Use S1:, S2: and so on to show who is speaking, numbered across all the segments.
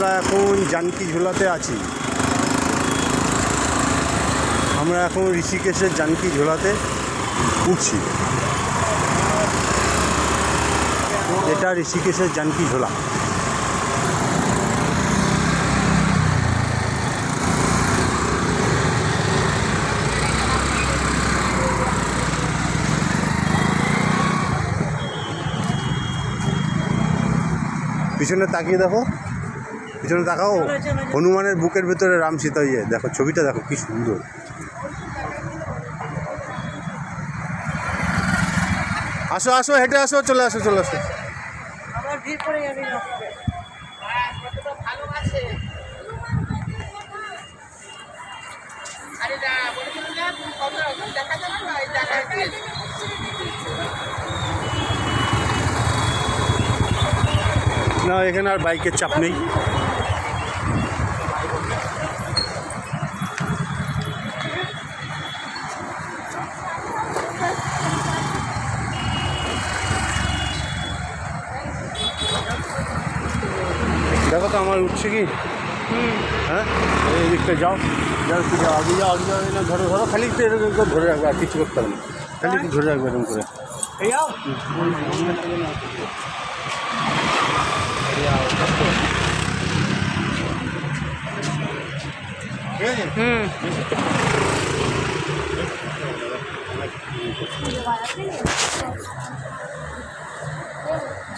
S1: আমরা এখন জানকী ঝোলাতে আছি। আমরা এখন ঋষিকেশের জানকী ঝোলাতে উঠছি। এটা ঋষিকেশের জানকী ঝোলা। পিছনে তাকিয়ে দেখো, পিছনে তাকাও, হনুমানের বুকের ভেতরে রাম সীতা। ইয়ে দেখো, ছবিটা দেখো কি সুন্দর। আসো আসো, হেঁটে আসো, চলে আসো চলে আসো। না, এখানে আর বাইকের চাপ নেই। দেখো তো আমার উঠছে কি। হ্যাঁ, এই দিকটা যাও, যাও একটু যাও, আগে যাও, আগে যাও। না ধরো ধরো, খালি একটু এরকম করে ধরে রাখবে, আর কিছু করতে হবে না, খালি একটু ধরে রাখবে এরকম করে।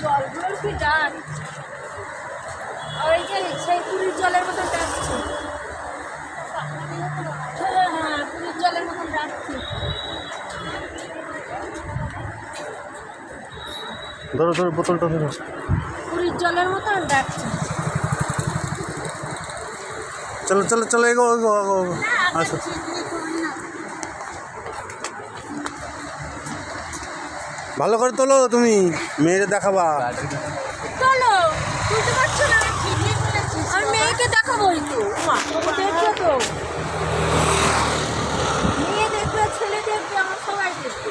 S2: জলগুলো কি ডাক, ওই যে সেই পুরীর জলের মতন ডাকছে। হ্যাঁ, পুরীর জলের মতন ডাকছে।
S1: ধরো ধরো, বোতলটা ধরো।
S2: পুরীর জলের মতন ডাকছে।
S1: চলো চলো চলো, এগো এগো এগো, আসো। ভালো করে তোলো, তুমি মেয়েরে দেখাবা।
S2: চলো, তুলতে পারছো না? আমি মেয়েকে দেখাবোই তো। দেখবে তো, মেয়ে দেখবে, ছেলে দেখবে, আমার সবাই দেখবে।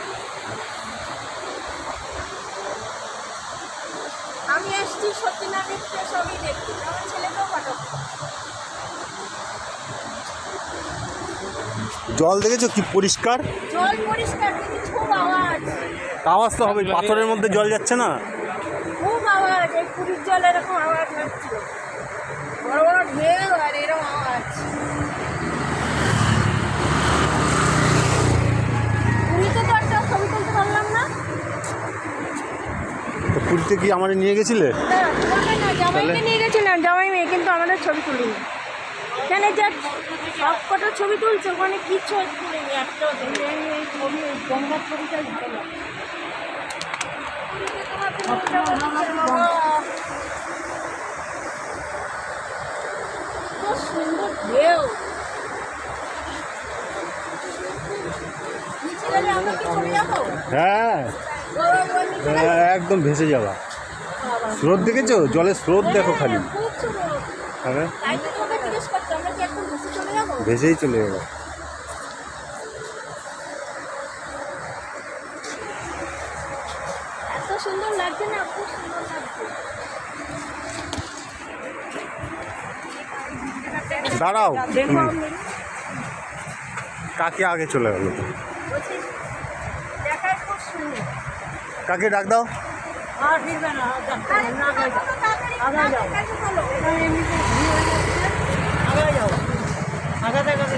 S2: আমি এসছি সত্যি না দেখতে, সবই দেখতে। আমার ছেলেকেও পাঠাবো।
S1: জল দেখেছো কি পরিষ্কার?
S2: জল পরিষ্কার, কিন্তু খুব আওয়াজ।
S1: আওয়াজ তো হবে, পাথরের মধ্যে জল যাচ্ছে না।
S2: খুব আওয়াজ, এই পুরীর জল এরকম আওয়াজ হচ্ছিল। বড় বড় ঢেউ আর এরকম আওয়াজ। পুরীতে তো একটা ছবি তুলতে পারলাম না।
S1: তো পুরীতে কি আমাদের নিয়ে গেছিলে?
S2: না, তোমাকে না, জামাইকে নিয়ে গেছিলাম, জামাই মেয়ে, কিন্তু আমাদের ছবি তুলিনি। এখানে যে সব কটা ছবি তুলছে, ওখানে কিচ্ছু তুলিনি। একটা এই ছবি, গঙ্গার ছবিটাই ভালো। সুন্দর ঢেউ।
S1: হ্যাঁ, একদম ভেসে যাওয়া। স্রোত দেখেছো? জলের স্রোত দেখো খালি। হ্যাঁ, ভেসেই চলে যাবো।
S2: এত সুন্দর লাগছে না, খুব সুন্দর লাগছে।
S1: দাঁড়াও, কাকে আগে চলে গেল।
S2: দেখায় খুব সুন্দর।
S1: কাকে ডাক দাও।
S2: আর ফিরবে না, আগে যাও, আগে যাও, আগে যাও।